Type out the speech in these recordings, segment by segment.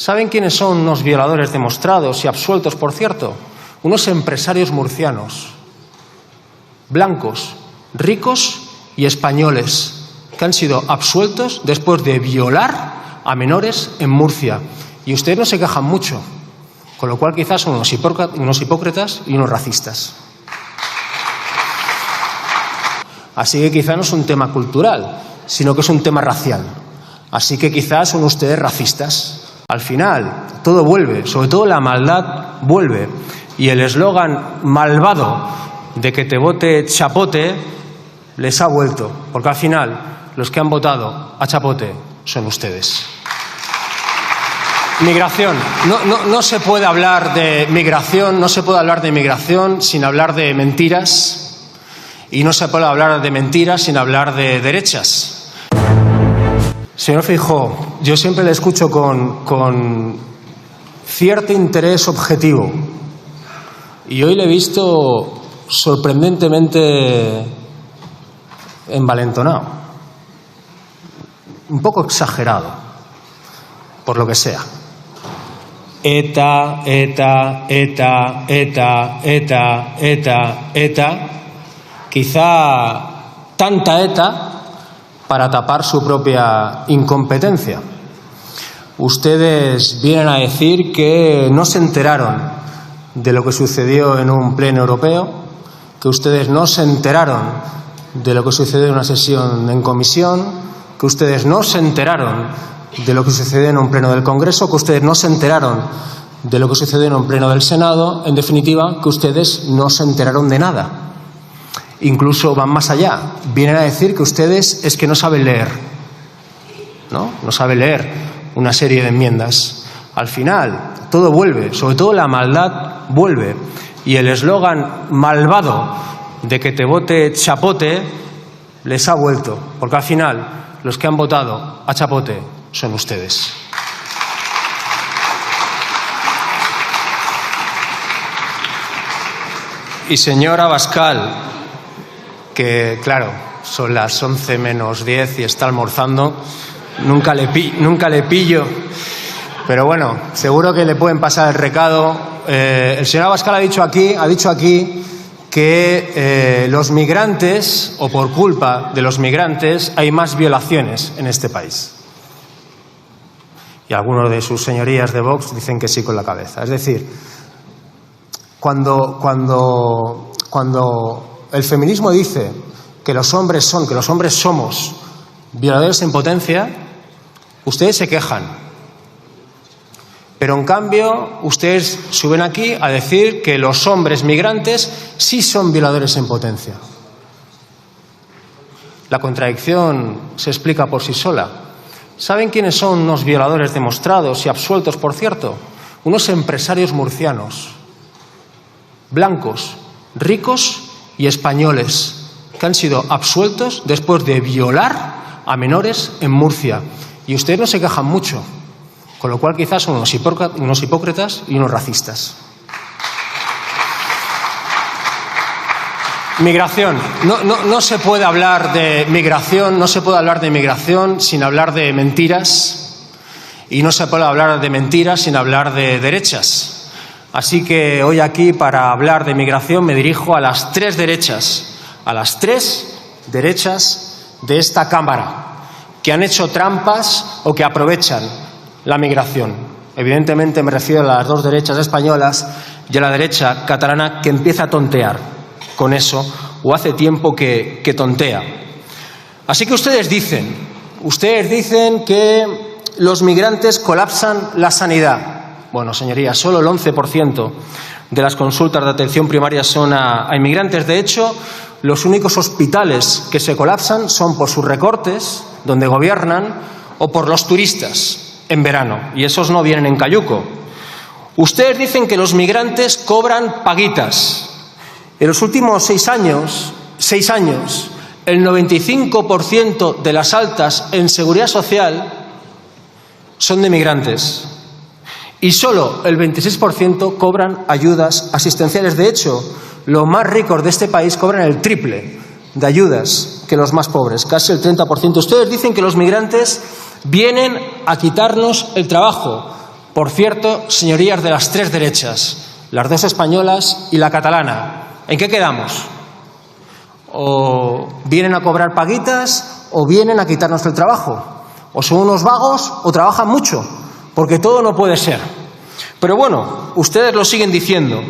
¿Saben quiénes son unos violadores demostrados y absueltos, por cierto? Unos empresarios murcianos, blancos, ricos y españoles, que han sido absueltos después de violar a menores en Murcia. Y ustedes no se quejan mucho, con lo cual quizás son unos hipócritas y unos racistas. Así que quizás no es un tema cultural, sino que es un tema racial. Así que quizás son ustedes racistas. Al final, todo vuelve, sobre todo la maldad vuelve. Y el eslogan malvado de que te vote Chapote les ha vuelto, porque al final los que han votado a Chapote son ustedes. Migración. No se puede hablar de migración, no se puede hablar de migración sin hablar de mentiras, y no se puede hablar de mentiras sin hablar de derechas. Señor Feijóo, yo siempre le escucho con cierto interés objetivo, y hoy le he visto sorprendentemente envalentonado, un poco exagerado, por lo que sea. ETA, quizá tanta ETA para tapar su propia incompetencia. Ustedes vienen a decir que no se enteraron de lo que sucedió en un pleno europeo, que ustedes no se enteraron de lo que sucedió en una sesión en comisión, que ustedes no se enteraron de lo que sucedió en un pleno del Congreso, que ustedes no se enteraron de lo que sucedió en un pleno del Senado, en definitiva, que ustedes no se enteraron de nada. Incluso van más allá, vienen a decir que ustedes es que no saben leer, ¿no? No saben leer una serie de enmiendas. Al final, todo vuelve, sobre todo la maldad vuelve. Y el eslogan malvado de que te vote Chapote les ha vuelto, porque al final los que han votado a Chapote son ustedes. Y señor Abascal, que claro, son las 11 menos 10 y está almorzando, nunca le pillo, pero bueno, seguro que le pueden pasar el recado. El señor Abascal ha dicho aquí que los migrantes, o por culpa de los migrantes, hay más violaciones en este país. Y algunos de sus señorías de Vox dicen que sí con la cabeza. Es decir, cuando el feminismo dice que los hombres somos violadores en potencia, ustedes se quejan. Pero en cambio, ustedes suben aquí a decir que los hombres migrantes sí son violadores en potencia. La contradicción se explica por sí sola. ¿Saben quiénes son unos violadores demostrados y absueltos, por cierto? Unos empresarios murcianos, blancos, ricos y españoles, que han sido absueltos después de violar a menores en Murcia. Y ustedes no se quejan mucho, con lo cual quizás son unos hipócritas y unos racistas. Migración. No se puede hablar de migración, no se puede hablar de migración sin hablar de mentiras, y no se puede hablar de mentiras sin hablar de derechas. Así que hoy aquí, para hablar de migración, me dirijo a las tres derechas de esta Cámara, que han hecho trampas o que aprovechan la migración. Evidentemente me refiero a las dos derechas españolas y a la derecha catalana, que empieza a tontear con eso, o hace tiempo que tontea. Así que ustedes dicen que los migrantes colapsan la sanidad. Bueno, señorías, solo el 11% de las consultas de atención primaria son a inmigrantes. De hecho, los únicos hospitales que se colapsan son por sus recortes, donde gobiernan, o por los turistas en verano, y esos no vienen en cayuco. Ustedes dicen que los migrantes cobran paguitas. En los últimos 6 años, el 95% de las altas en seguridad social son de migrantes. Y solo el 26% cobran ayudas asistenciales. De hecho, los más ricos de este país cobran el triple de ayudas que los más pobres, casi el 30%. Ustedes dicen que los migrantes vienen a quitarnos el trabajo, Por cierto, señorías de las tres derechas, las dos españolas y la catalana, ¿en qué quedamos? O vienen a cobrar paguitas o vienen a quitarnos el trabajo. O son unos vagos o trabajan mucho, porque todo no puede ser. Pero bueno, ustedes lo siguen diciendo.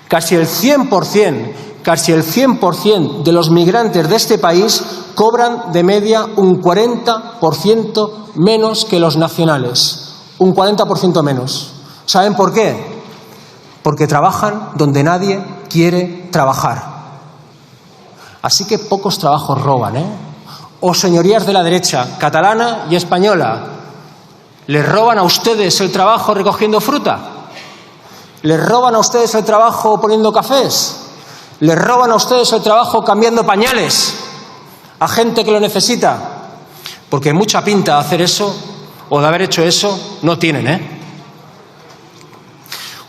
Casi el 100% de los migrantes de este país cobran de media un 40% menos que los nacionales. Un 40% menos. ¿Saben por qué? Porque trabajan donde nadie quiere trabajar. Así que pocos trabajos roban, ¿eh? O señorías de la derecha, catalana y española, ¿les roban a ustedes el trabajo recogiendo fruta? ¿Les roban a ustedes el trabajo poniendo cafés? ¿Les roban a ustedes el trabajo cambiando pañales a gente que lo necesita? Porque mucha pinta de hacer eso o de haber hecho eso no tienen, ¿eh?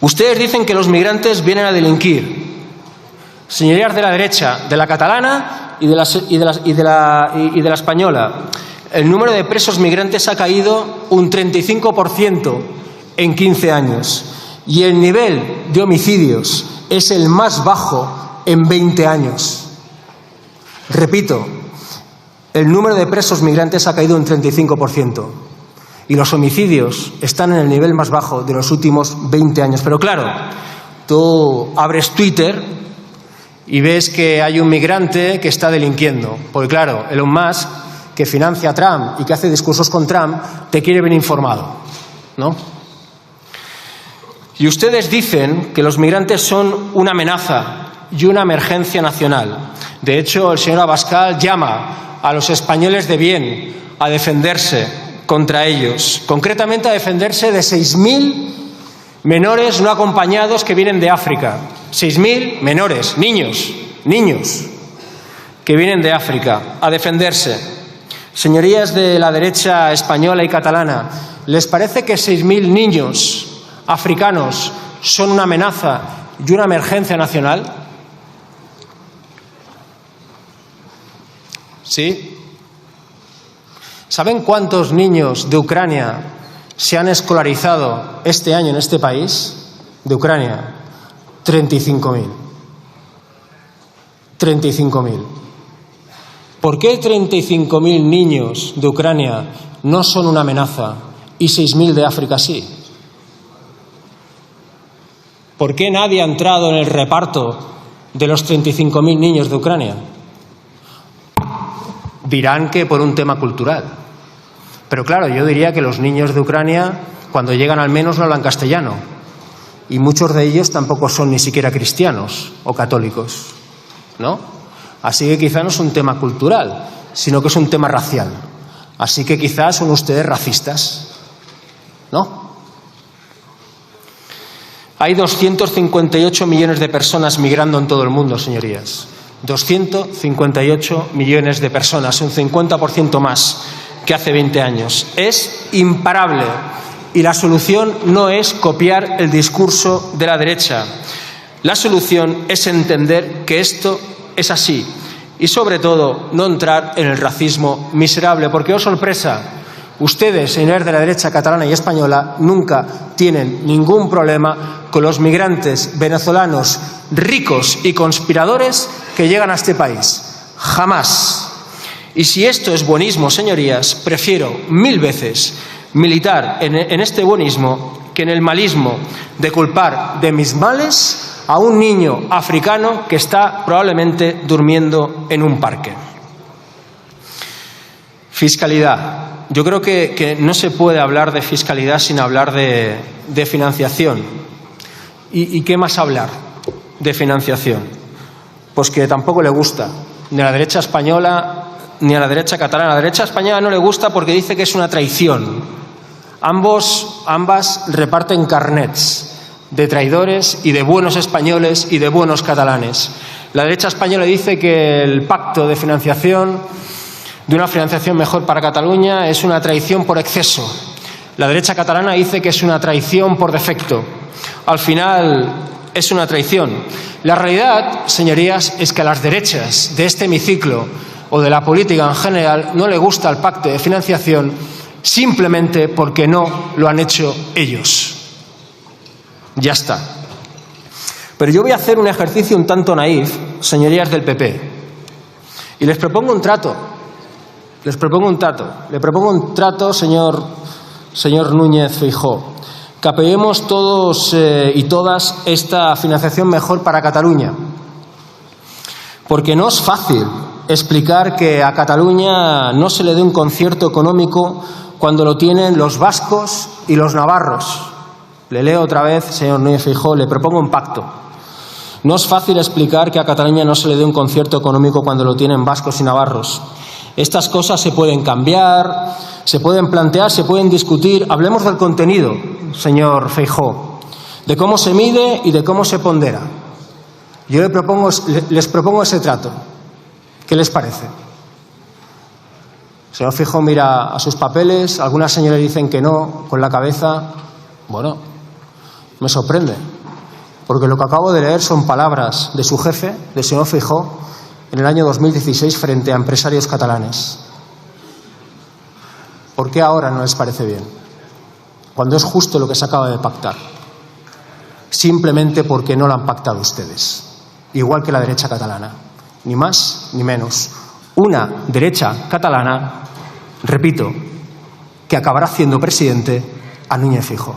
Ustedes dicen que los migrantes vienen a delinquir. Señorías de la derecha, de la catalana y de la española, el número de presos migrantes ha caído un 35% en 15 años y el nivel de homicidios es el más bajo en 20 años. Repito, el número de presos migrantes ha caído un 35% y los homicidios están en el nivel más bajo de los últimos 20 años. Pero claro, tú abres Twitter y ves que hay un migrante que está delinquiendo. Porque claro, Elon Musk, que financia a Trump y que hace discursos con Trump, te quiere bien informado, ¿no? Y ustedes dicen que los migrantes son una amenaza y una emergencia nacional. De hecho, el señor Abascal llama a los españoles de bien a defenderse contra ellos, concretamente a defenderse de 6.000 menores no acompañados que vienen de África. 6.000 menores, niños que vienen de África a defenderse. Señorías de la derecha española y catalana, ¿les parece que 6.000 niños africanos son una amenaza y una emergencia nacional? ¿Sí? ¿Saben cuántos niños de Ucrania se han escolarizado este año en este país? De Ucrania, 35.000. 35.000. ¿Por qué 35.000 niños de Ucrania no son una amenaza y 6.000 de África sí? ¿Por qué nadie ha entrado en el reparto de los 35.000 niños de Ucrania? Dirán que por un tema cultural. Pero claro, yo diría que los niños de Ucrania, cuando llegan al menos no hablan castellano. Y muchos de ellos tampoco son ni siquiera cristianos o católicos, ¿no? Así que quizá no es un tema cultural, sino que es un tema racial. Así que quizás son ustedes racistas, ¿no? Hay 258 millones de personas migrando en todo el mundo, señorías. 258 millones de personas, un 50% más que hace 20 años. Es imparable y la solución no es copiar el discurso de la derecha. La solución es entender que esto es así y, sobre todo, no entrar en el racismo miserable, porque, oh sorpresa, ustedes, señores de la derecha catalana y española, nunca tienen ningún problema con los migrantes venezolanos ricos y conspiradores que llegan a este país. Jamás. Y si esto es buenismo, señorías, prefiero 1000 veces militar en este buenismo que en el malismo de culpar de mis males a un niño africano que está probablemente durmiendo en un parque. Fiscalidad. Yo creo que no se puede hablar de fiscalidad sin hablar de financiación. ¿Y qué más hablar de financiación? Pues que tampoco le gusta ni a la derecha española ni a la derecha catalana. A la derecha española no le gusta porque dice que es una traición. Ambas reparten carnets de traidores y de buenos españoles y de buenos catalanes. La derecha española dice que el pacto de financiación, de una financiación mejor para Cataluña, es una traición por exceso. La derecha catalana dice que es una traición por defecto. Al final es una traición. La realidad, señorías, es que a las derechas de este hemiciclo o de la política en general no le gusta el pacto de financiación simplemente porque no lo han hecho ellos. Ya está. Pero yo voy a hacer un ejercicio un tanto naif, señorías del PP, y les propongo un trato. Le propongo un trato, señor Núñez Feijóo, que apoyemos todos y todas esta financiación mejor para Cataluña. Porque no es fácil explicar que a Cataluña no se le dé un concierto económico cuando lo tienen los vascos y los navarros. Le leo otra vez, señor Núñez Feijóo, le propongo un pacto. No es fácil explicar que a Cataluña no se le dé un concierto económico cuando lo tienen vascos y navarros. Estas cosas se pueden cambiar, se pueden plantear, se pueden discutir. Hablemos del contenido, señor Feijóo, de cómo se mide y de cómo se pondera. Yo les propongo ese trato. ¿Qué les parece? El señor Feijóo mira a sus papeles, algunas señoras dicen que no, con la cabeza. Bueno, me sorprende, porque lo que acabo de leer son palabras de su jefe, del señor Feijóo, en el año 2016 frente a empresarios catalanes. ¿Por qué ahora no les parece bien? Cuando es justo lo que se acaba de pactar. Simplemente porque no lo han pactado ustedes. Igual que la derecha catalana. Ni más ni menos. Una derecha catalana, repito, que acabará haciendo presidente a Núñez Feijóo.